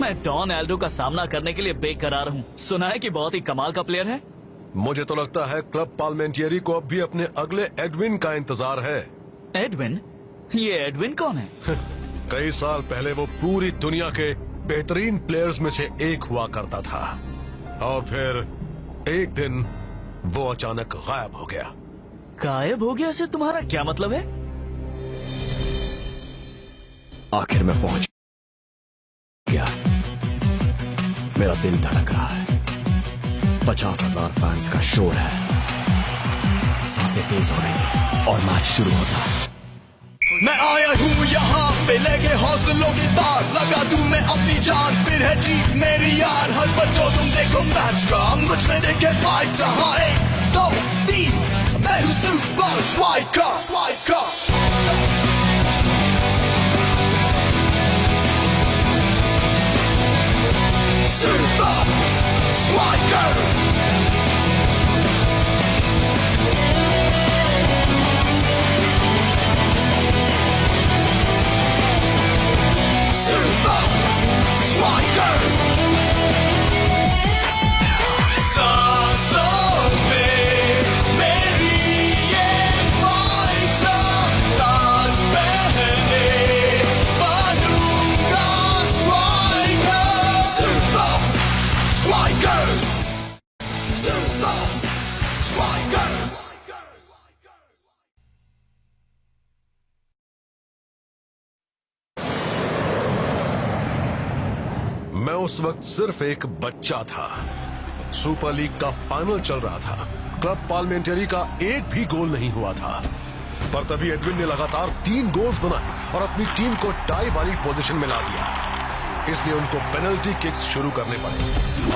मैं don Aldo का सामना करने के लिए बेकरार हूँ। सुना है कि बहुत ही कमाल का प्लेयर है। मुझे तो लगता है क्लब पार्लिमेंटियरी को अब भी अपने अगले एडविन का इंतजार है। एडविन? ये एडविन कौन है? कई साल पहले वो पूरी दुनिया के बेहतरीन प्लेयर्स में से एक हुआ करता था और फिर एक दिन वो अचानक गायब हो गया। गायब हो गया से तुम्हारा क्या मतलब है? आखिर में पहुंच गया। मेरा दिल धड़क रहा है। 50,000 फैंस का शोर है। सांसें तेज हो रही है और मैच शुरू होता है। मैं आया हूँ यहाँ पे लेके हौसलों की तार, लगा दूं मैं अपनी जान, फिर है जीत मेरी यार। हर बच्चों तुम देखो मैच का, मुझ में देखे फाइट। हाँ 1, 2, 3, मैं हूँ super striker. Super Strikers! Super Strikers! सांसों में मेरी ये फाइटर, ताज पहने बनूंगा striker. Super Strikers! Super Strikers! मैं उस वक्त सिर्फ एक बच्चा था। सुपर लीग का फाइनल चल रहा था। क्लब पार्लिमेंटरी का एक भी गोल नहीं हुआ था, पर तभी एडविन ने लगातार 3 गोल्स बनाए और अपनी टीम को टाई वाली पोजीशन में ला दिया। इसलिए उनको पेनल्टी किक्स शुरू करने पड़े।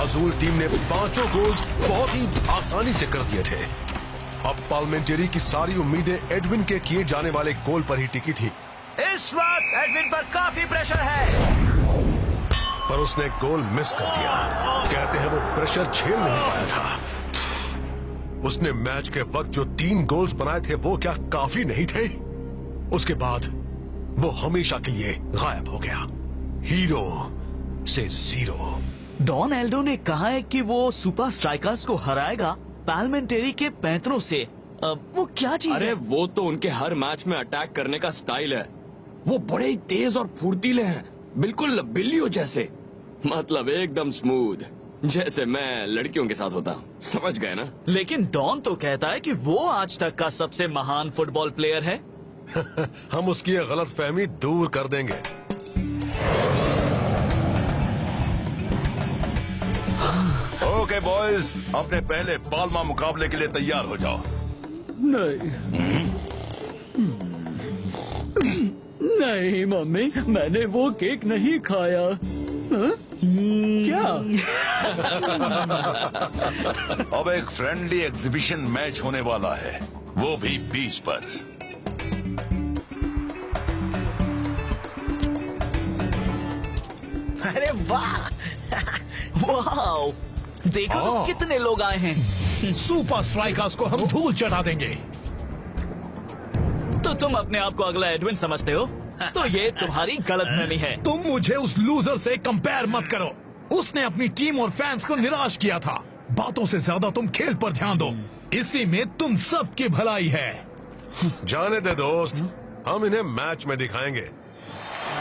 अजूल टीम ने 5 गोल्स बहुत ही आसानी से कर दिए थे। अब पार्लिमेंटरी की सारी उम्मीदें एडविन के किए जाने वाले गोल पर ही टिकी थी। इस वक्त एडविन पर काफी प्रेशर है, पर उसने गोल मिस कर दिया। कहते हैं वो प्रेशर झेल नहीं पाया था। उसने मैच के वक्त जो 3 गोल्स बनाए थे वो क्या काफी नहीं थे? उसके बाद वो हमेशा के लिए गायब हो गया, हीरो से जीरो। डॉन एल्डो ने कहा है कि वो सुपर स्ट्राइकर्स को हराएगा पार्लिमेंटरी के पैंतरों से। वो क्या चीज अरे है? वो तो उनके हर मैच में अटैक करने का स्टाइल है। वो बड़े ही तेज और फुर्तीले हैं, बिल्कुल बिल्लियों जैसे। मतलब एकदम स्मूथ, जैसे मैं लड़कियों के साथ होता हूँ। समझ गए ना? लेकिन डॉन तो कहता है कि वो आज तक का सबसे महान फुटबॉल प्लेयर है। हम उसकी ये गलतफहमी दूर कर देंगे। ओके बॉयज, अपने पहले पाल्मा मुकाबले के लिए तैयार हो जाओ। नहीं मम्मी, मैंने वो केक नहीं खाया। क्या? अब एक फ्रेंडली एग्जीबिशन मैच होने वाला है, वो भी बीच पर। अरे वाह वाह, देखो तो कितने लोग आए हैं। सुपर स्ट्राइकर्स को हम धूल चढ़ा देंगे। तो तुम अपने आप को अगला एडविन समझते हो? तो ये तुम्हारी गलतफहमी है। तुम मुझे उस लूजर से कंपेयर मत करो। उसने अपनी टीम और फैंस को निराश किया था। बातों से ज्यादा तुम खेल पर ध्यान दो, इसी में तुम सबकी भलाई है। जाने दे दोस्त, हम इन्हें मैच में दिखाएंगे।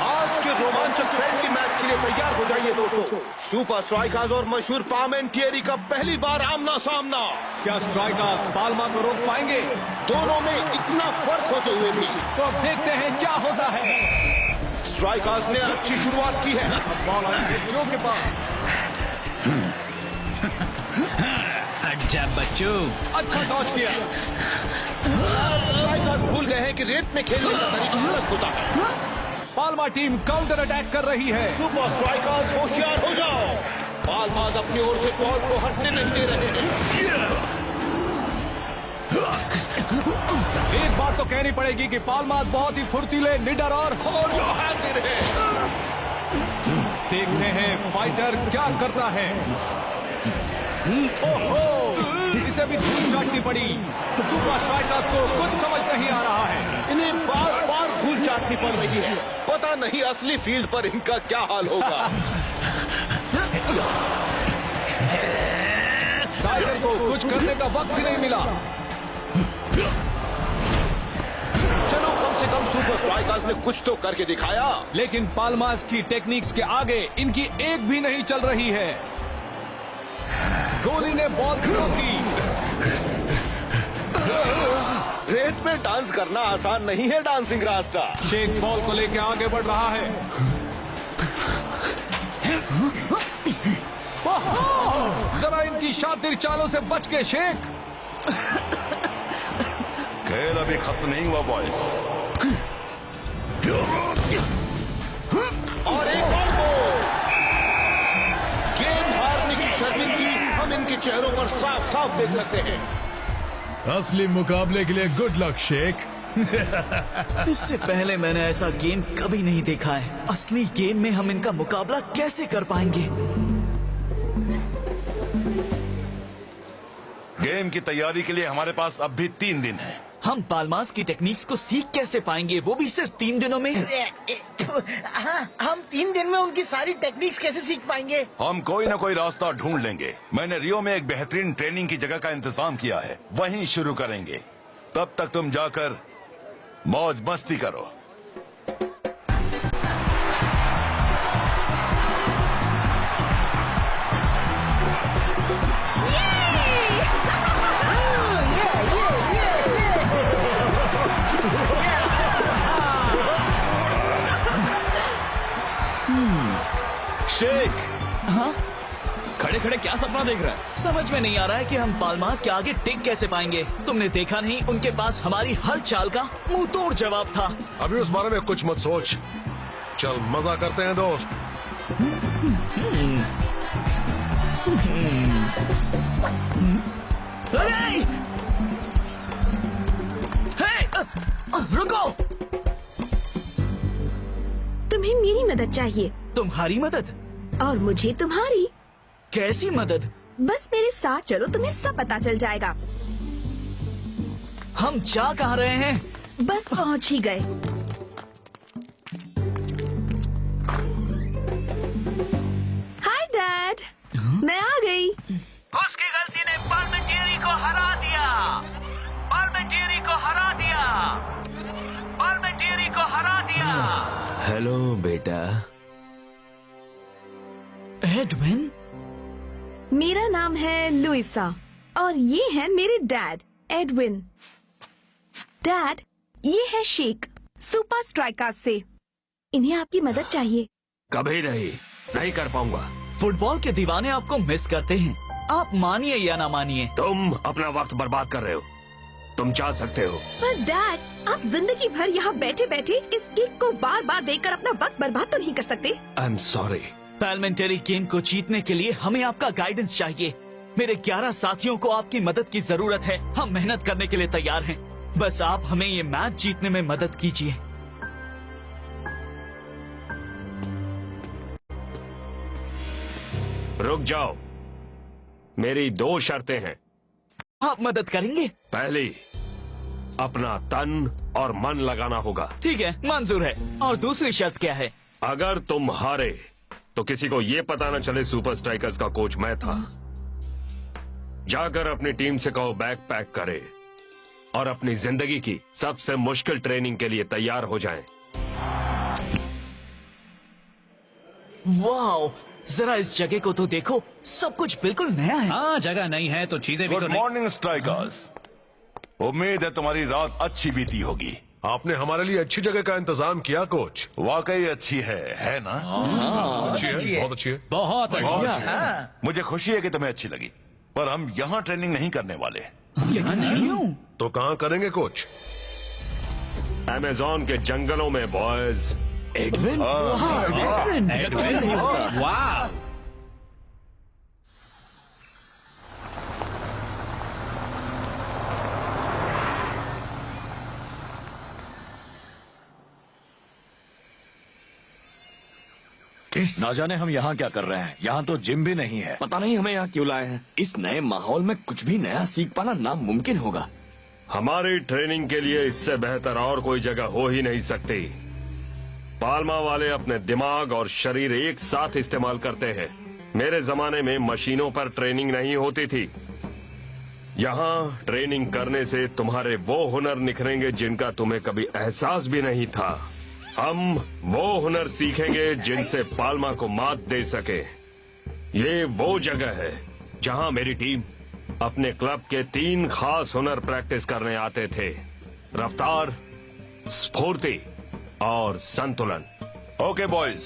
आज के रोमांचक फ्रेंडली मैच के लिए तैयार हो जाइए दोस्तों। सुपर स्ट्राइकर्स और मशहूर पार्लिमेंटरी का पहली बार आमना सामना। क्या स्ट्राइकर्स पाल्मा को रोक पाएंगे? दोनों में इतना फर्क होते हुए भी तो अब देखते हैं क्या होता है। स्ट्राइकर्स ने अच्छी शुरुआत की है। बॉल आई है जो के पास। अच्छा बच्चों, अच्छा डॉज किया। स्ट्राइकर्स भूल गए हैं कि रेत में खेलने का तरीका अलग होता है। पाल्मा टीम काउंटर अटैक कर रही है। सुपर स्ट्राइकर्स होशियार हो जाओ। पाल्माज अपनी ओर से बॉल को हटने नहीं दे रहे हैं। एक बात तो कहनी पड़ेगी कि पाल्माज बहुत ही फुर्तीले, निडर और हाजिर है। देखते हैं फाइटर क्या करता है। ओहो, इसे भी धूल चाटनी पड़ी। सुपर स्ट्राइकर्स को कुछ समझ नहीं आ रहा है। इन्हें बार बार धूल चाटनी देखनी पड़ रही है। पता नहीं असली फील्ड पर इनका क्या हाल होगा। टाइगर को कुछ करने का वक्त ही नहीं मिला। चलो कम से कम सुपर स्ट्राइकर्स ने कुछ तो करके दिखाया। लेकिन पाल्मास की टेक्निक्स के आगे इनकी एक भी नहीं चल रही है। गोली ने बॉल थ्रो की। रेत में डांस करना आसान नहीं है डांसिंग रास्ता। शेख बॉल को लेकर आगे बढ़ रहा है। जरा इनकी शातिर चालों से बच के शेख। खेल अभी खत्म नहीं हुआ बॉयज। और एक और गोल। गेम हारने की शर्मिंदगी हम इनके चेहरों पर साफ साफ देख सकते हैं। असली मुकाबले के लिए गुड लक शेख। इससे पहले मैंने ऐसा गेम कभी नहीं देखा है। असली गेम में हम इनका मुकाबला कैसे कर पाएंगे? गेम की तैयारी के लिए हमारे पास अब भी 3 दिन है। हम पाल्मास की टेक्निक्स को सीख कैसे पाएंगे, वो भी सिर्फ 3 दिनों में? हाँ, हम 3 दिन में उनकी सारी टेक्निक्स कैसे सीख पाएंगे? हम कोई ना कोई रास्ता ढूंढ लेंगे। मैंने रियो में एक बेहतरीन ट्रेनिंग की जगह का इंतजाम किया है, वहीं शुरू करेंगे। तब तक तुम जाकर मौज मस्ती करो। शेख, हाँ, खड़े खड़े क्या सपना देख रहा है? समझ में नहीं आ रहा है कि हम पाल्मास के आगे टिक कैसे पाएंगे। तुमने देखा नहीं, उनके पास हमारी हर चाल का मुंह तोड़ जवाब था। अभी उस बारे में कुछ मत सोच, चल मजा करते हैं दोस्त। अरे! रुको! तुम्हें मेरी मदद चाहिए। तुम्हारी मदद? और मुझे तुम्हारी। कैसी मदद? बस मेरे साथ चलो, तुम्हें सब पता चल जाएगा। हम जा कहाँ रहे हैं? बस पहुंच ही गए। हाय डैड, मैं आ गई। उसकी गलती ने पार्मेंटियरी को हरा दिया। पार्मेंटियरी को हरा दिया। पार्मेंटियरी को हरा दिया। हेलो बेटा। एडविन? मेरा नाम है लुइसा और ये है मेरे डैड एडविन। डैड, ये है शेख, सुपर स्ट्राइकर्स से। इन्हें आपकी मदद चाहिए। कभी नहीं कर पाऊंगा। फुटबॉल के दीवाने आपको मिस करते हैं, आप मानिए या ना मानिए। तुम अपना वक्त बर्बाद कर रहे हो। तुम चाह सकते हो। पर डैड, आप जिंदगी भर यहाँ बैठे बैठे इस किक को बार बार देखकर अपना वक्त बर्बाद तो नहीं कर सकते। I am sorry. Parliamentary game को जीतने के लिए हमें आपका गाइडेंस चाहिए। मेरे 11 साथियों को आपकी मदद की जरूरत है। हम मेहनत करने के लिए तैयार हैं। बस आप हमें ये मैच जीतने में मदद कीजिए। रुक जाओ, मेरी 2 शर्तें हैं। आप मदद करेंगे? पहली, अपना तन और मन लगाना होगा। ठीक है, मंजूर है। और दूसरी शर्त क्या है? अगर तुम हारे तो किसी को ये पता न चले सुपर स्ट्राइकर्स का कोच मैं था। जाकर अपनी टीम से कहो बैग पैक करे और अपनी जिंदगी की सबसे मुश्किल ट्रेनिंग के लिए तैयार हो जाएं। वाह, जरा इस जगह को तो देखो, सब कुछ बिल्कुल नया है। हाँ, जगह नहीं है तो चीजें भी गुड मॉर्निंग स्ट्राइकर्स। उम्मीद है तुम्हारी रात अच्छी बीती होगी। आपने हमारे लिए अच्छी जगह का इंतजाम किया कोच। वाकई अच्छी है ना? अच्छी है, बहुत अच्छी है। बहुत अच्छा। मुझे खुशी है कि तुम्हें अच्छी लगी, पर हम यहाँ ट्रेनिंग नहीं करने वाले। तो कहाँ करेंगे कोच? अमेज़न के जंगलों में बॉयज। एडविन? वाह, ना जाने हम यहाँ क्या कर रहे हैं। यहाँ तो जिम भी नहीं है। पता नहीं हमें यहाँ क्यों लाए हैं। इस नए माहौल में कुछ भी नया सीख पाना नामुमकिन होगा। हमारी ट्रेनिंग के लिए इससे बेहतर और कोई जगह हो ही नहीं सकती। पाल्मा वाले अपने दिमाग और शरीर एक साथ इस्तेमाल करते हैं। मेरे जमाने में मशीनों पर ट्रेनिंग नहीं होती थी। यहाँ ट्रेनिंग करने से तुम्हारे वो हुनर निखरेंगे जिनका तुम्हें कभी एहसास भी नहीं था। हम वो हुनर सीखेंगे जिनसे पाल्मा को मात दे सके। ये वो जगह है जहाँ मेरी टीम अपने क्लब के 3 खास हुनर प्रैक्टिस करने आते थे: रफ्तार, स्फूर्ति और संतुलन। ओके बॉयज,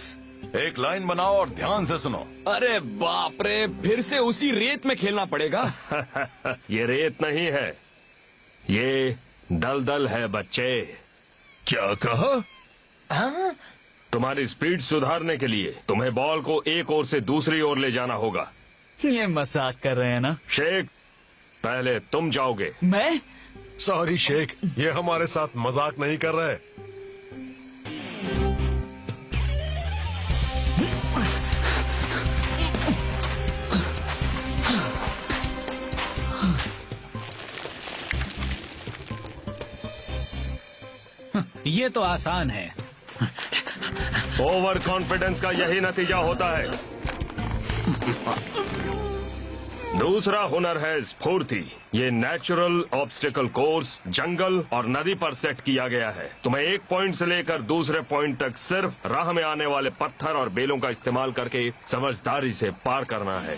एक लाइन बनाओ और ध्यान से सुनो। अरे बाप रे, फिर से उसी रेत में खेलना पड़ेगा। ये रेत नहीं है, ये दलदल है बच्चे। क्या कहा? हाँ? तुम्हारी स्पीड सुधारने के लिए तुम्हें बॉल को एक ओर से दूसरी ओर ले जाना होगा। ये मजाक कर रहे हैं ना? शेख, पहले तुम जाओगे। मैं? सॉरी शेख, ये हमारे साथ मजाक नहीं कर रहे। ये तो आसान है। ओवर कॉन्फिडेंस का यही नतीजा होता है। दूसरा हुनर है स्फूर्ति। ये नेचुरल ऑब्स्टिकल कोर्स जंगल और नदी पर सेट किया गया है। तुम्हें एक पॉइंट से लेकर दूसरे पॉइंट तक सिर्फ राह में आने वाले पत्थर और बेलों का इस्तेमाल करके समझदारी से पार करना है।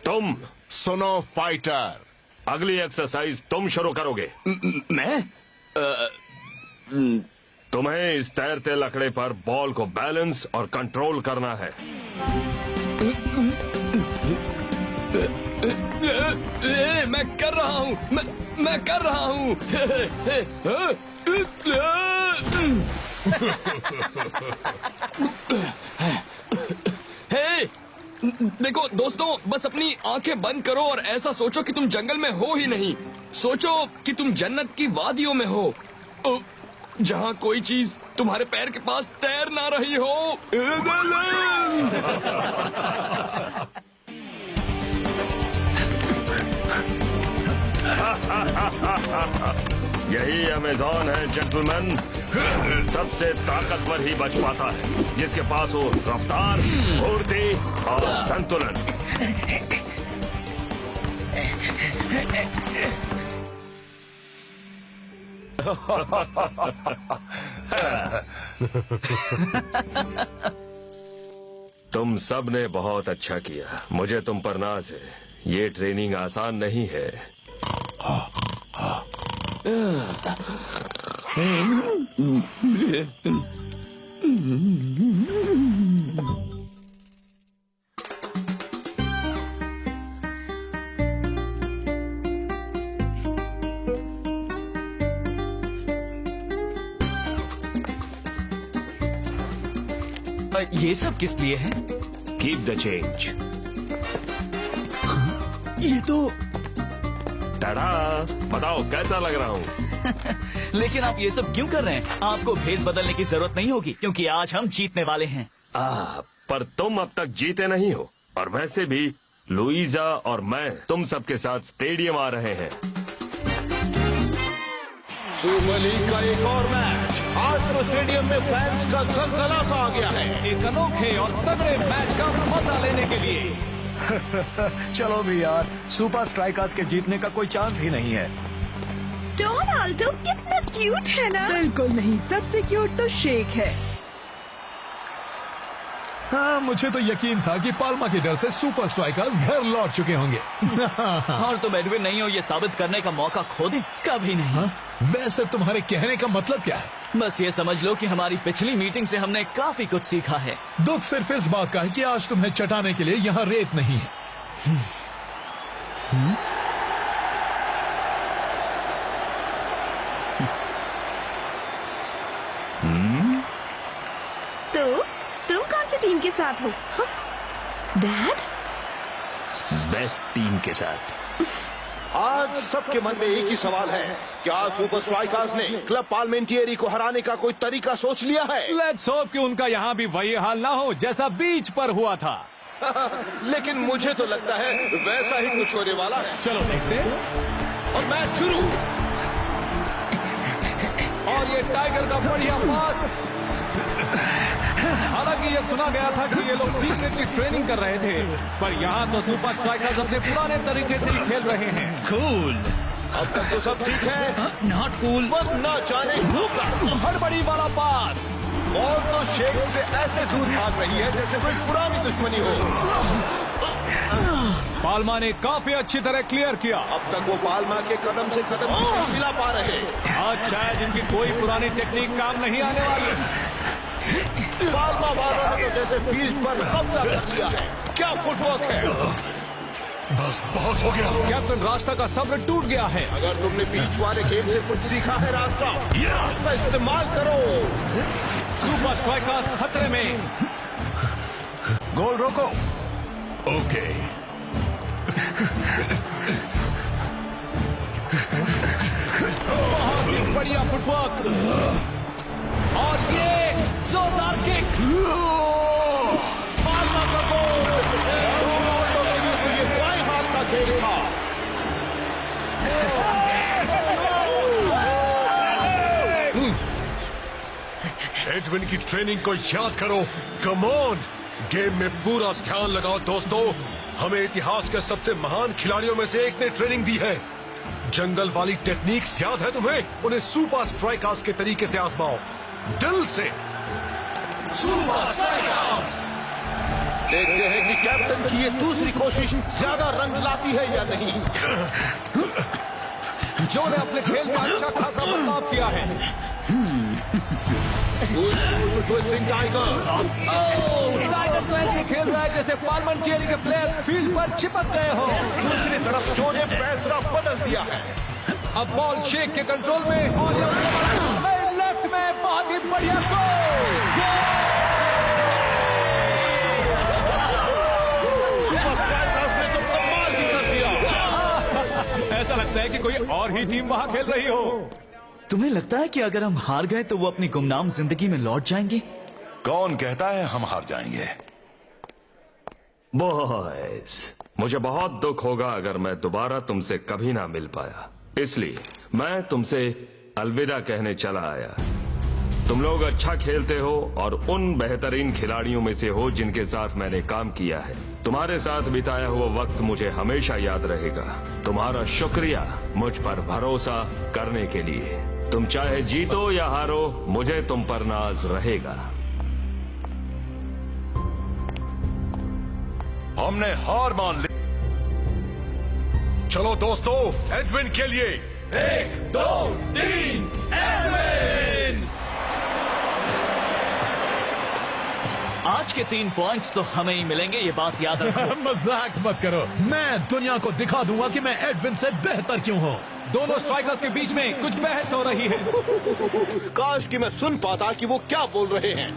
तुम सुनो फाइटर, अगली एक्सरसाइज तुम शुरू करोगे। मैं? तुम्हें इस तैरते लकड़े पर बॉल को बैलेंस और कंट्रोल करना है। मैं कर रहा हूँ, मैं कर रहा हूँ। हे, देखो दोस्तों, बस अपनी आंखें बंद करो और ऐसा सोचो कि तुम जंगल में हो ही नहीं। सोचो कि तुम जन्नत की वादियों में हो, जहाँ कोई चीज तुम्हारे पैर के पास तैर ना रही हो। यही अमेज़न है जेंटलमैन। सबसे ताकतवर ही बच पाता है जिसके पास हो रफ्तार, फुर्ती और संतुलन। तुम सब ने बहुत अच्छा किया। मुझे तुम पर नाज है। ये ट्रेनिंग आसान नहीं है। ये सब किस लिए है? Keep the change. ये तो टाड़ा, बताओ कैसा लग रहा हूँ? लेकिन आप ये सब क्यों कर रहे हैं? आपको भेस बदलने की जरूरत नहीं होगी क्योंकि आज हम जीतने वाले हैं। पर तुम अब तक जीते नहीं हो, और वैसे भी लुइजा और मैं तुम सबके साथ स्टेडियम आ रहे हैं। सुपर लीग का एक और मैच। आज तो स्टेडियम में फैंस का जलजला सा आ गया है। एक अनोखे और तगड़े मैच का मजा लेने के लिए। चलो भी यार, सुपर स्ट्राइकर्स के जीतने का कोई चांस ही नहीं है। डोनाल्डो कितना क्यूट है ना? बिल्कुल नहीं, सबसे क्यूट तो शेक है। हाँ, मुझे तो यकीन था कि पाल्मा के डर से सुपर स्ट्राइकर्स घर लौट चुके होंगे। और तुम एडविन नहीं हो ये साबित करने का मौका खो दें? कभी नहीं। हाँ? वैसे तुम्हारे कहने का मतलब क्या है? बस ये समझ लो कि हमारी पिछली मीटिंग से हमने काफी कुछ सीखा है। दुख सिर्फ इस बात का है कि आज तुम्हें चटाने के लिए यहाँ रेत नहीं है। तो तुम कौन सी टीम के साथ हो? डैड? बेस्ट टीम के साथ। आज सबके मन में एक ही सवाल है, क्या सुपर स्ट्राइकर्स ने क्लब पार्लिमेंटियरी को हराने का कोई तरीका सोच लिया है? लेट्स होप कि उनका यहाँ भी वही हाल ना हो जैसा बीच पर हुआ था। लेकिन मुझे तो लगता है वैसा ही कुछ होने वाला है। चलो देखते हैं। और मैच शुरू। और ये टाइगर का बढ़िया पास। हालांकि ये सुना गया था कि ये लोग सीक्रेटली ट्रेनिंग कर रहे थे, पर यहाँ तो सुपर स्ट्राइकर्स अपने पुराने तरीके से ही खेल रहे हैं। कूल। अब तक तो सब ठीक है। Not cool. पर ना जाने होगा। हड़बड़ी वाला पास। और तो शेख से ऐसे दूर भाग रही है जैसे कोई पुरानी दुश्मनी हो। पाल्मा ने काफी अच्छी तरह क्लियर किया। अब तक वो पाल्मा के कदम से कदम नहीं मिला पा रहे। आज शायद इनकी कोई पुरानी टेक्निक काम नहीं आने वाली। पाल्मा वालों ने तो जैसे फील्ड पर कब्जा कर लिया है। क्या फुटवर्क है। बस बहुत हो गया। कैप्टन रास्ता का सब्र टूट गया है। अगर तुमने बीच वाले गेम से कुछ सीखा है रास्ता, उसका इस्तेमाल करो। सुपर स्ट्राइकर्स खतरे में। गोल रोको। ओके। बहुत ही बढ़िया फुटवर्क। और ये जोरदार किक। पाल्मा का गोल। रोनाल्डो के लिए तो ये बाएं हाथ का खेल था। एडविन की ट्रेनिंग को याद करो। कम ऑन, गेम में पूरा ध्यान लगाओ दोस्तों। हमें इतिहास के सबसे महान खिलाड़ियों में से एक ने ट्रेनिंग दी है। जंगल वाली टेक्निक्स याद है तुम्हें? उन्हें सुपर स्ट्राइकर्स के तरीके से आजमाओ, दिल से। Super strikers. देखते हैं कि कैप्टन की ये दूसरी कोशिश ज्यादा रंग लाती है या नहीं। जो ने अपने खेल में अच्छा खासा बदलाव किया है। टाइगर तो ऐसे खेल रहा है जैसे पार्लिमेंटियरी के प्लेयर्स फील्ड पर चिपक गए हो। दूसरी तरफ जो ने फैसला बदल दिया है। अब बॉल शेख के कंट्रोल में और लेफ्ट में बहुत ही बढ़िया गोल। सुपर स्ट्राइकर्स ने तो कमाल ही कर दिया। ऐसा लगता है कि कोई और ही टीम वहां खेल रही हो। तुम्हें लगता है कि अगर हम हार गए तो वो अपनी गुमनाम जिंदगी में लौट जाएंगे? कौन कहता है हम हार जाएंगे? बॉयज, मुझे बहुत दुख होगा अगर मैं दोबारा तुमसे कभी ना मिल पाया, इसलिए मैं तुमसे अलविदा कहने चला आया। तुम लोग अच्छा खेलते हो और उन बेहतरीन खिलाड़ियों में से हो जिनके साथ मैंने काम किया है। तुम्हारे साथ बिताया हुआ वक्त मुझे हमेशा याद रहेगा। तुम्हारा शुक्रिया मुझ पर भरोसा करने के लिए। तुम चाहे जीतो या हारो, मुझे तुम पर नाज रहेगा। हमने हार मान ली। चलो दोस्तों, एडविन के लिए 1, 2, 3 एडविन। आज के 3 पॉइंट्स तो हमें ही मिलेंगे, ये बात याद रखो। मजाक मत करो। मैं दुनिया को दिखा दूंगा कि मैं एडविन से बेहतर क्यों हूँ। दोनों स्ट्राइकर्स के बीच में कुछ बहस हो रही है। काश कि मैं सुन पाता कि वो क्या बोल रहे हैं।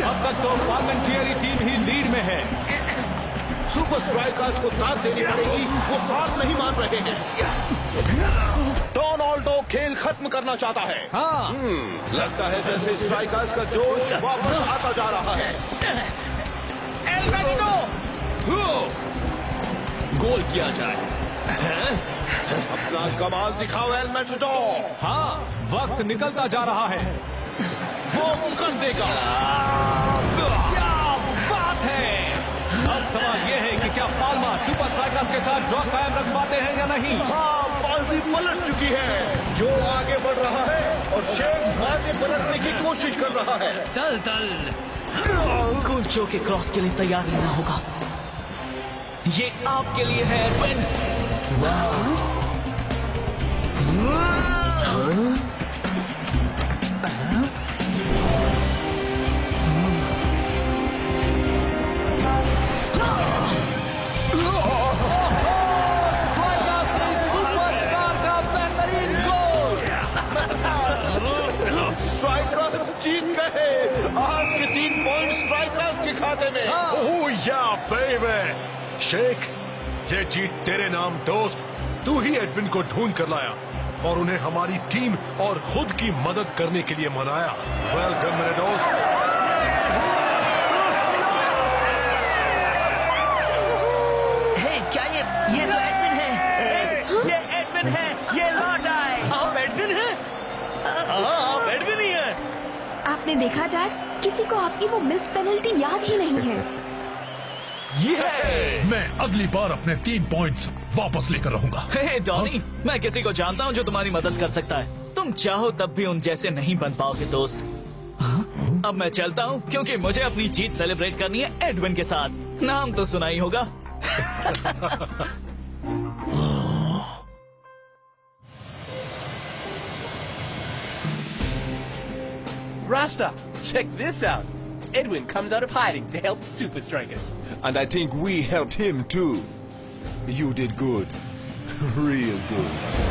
अब तक तो पार्लिमेंटियरी टीम ही लीड में है। सुपर स्ट्राइकर्स को साथ देनी पड़ेगी, वो हार नहीं मान रहे हैं। रोनाल्डो खेल खत्म करना चाहता है। हाँ। लगता है जैसे स्ट्राइकर्स का जोश वापस आता जा रहा है। गोल किया जाए। अपना कमाल दिखाओ एल मैटाडोर। हाँ, वक्त निकलता जा रहा है। वो कर देगा। क्या बात है। अब सवाल यह है कि क्या पाल्मा सुपर स्ट्राइकर्स के साथ ड्रॉ कायम रख पाते हैं या नहीं। हाँ, बाजी पलट चुकी है। जो आगे बढ़ रहा है और शेख आगे पलटने की कोशिश कर रहा है। दल कुलचो के क्रॉस के लिए तैयार रहना होगा। ये आपके लिए है एडविन। जीत गए। आज के 3 पॉइंट स्ट्राइकर्स के खाते में। ओह या बेबी। शेख, ये जीत तेरे नाम दोस्त। तू ही एडविन को ढूंढ कर लाया और उन्हें हमारी टीम और खुद की मदद करने के लिए मनाया। वेलकम मेरे दोस्त। क्या ये तो एडविन है। ये एडविन है, ये लौट आए। आप एडविन हैं? हाँ, आप एडविन ही हैं। आपने देखा डैड, किसी को आपकी वो मिस पेनल्टी याद ही नहीं है। मैं अगली बार अपने 3 पॉइंट्स वापस लेकर रहूंगा। हे डॉनी, मैं किसी को जानता हूँ जो तुम्हारी मदद कर सकता है। तुम चाहो तब भी उन जैसे नहीं बन पाओगे दोस्त। अब मैं चलता हूँ क्योंकि मुझे अपनी जीत सेलिब्रेट करनी है एडविन के साथ। नाम तो सुना ही होगा। Rasta, check this out. Edwin comes out of hiding to help Super Strikers. And I think we helped him too. You did good. Real good.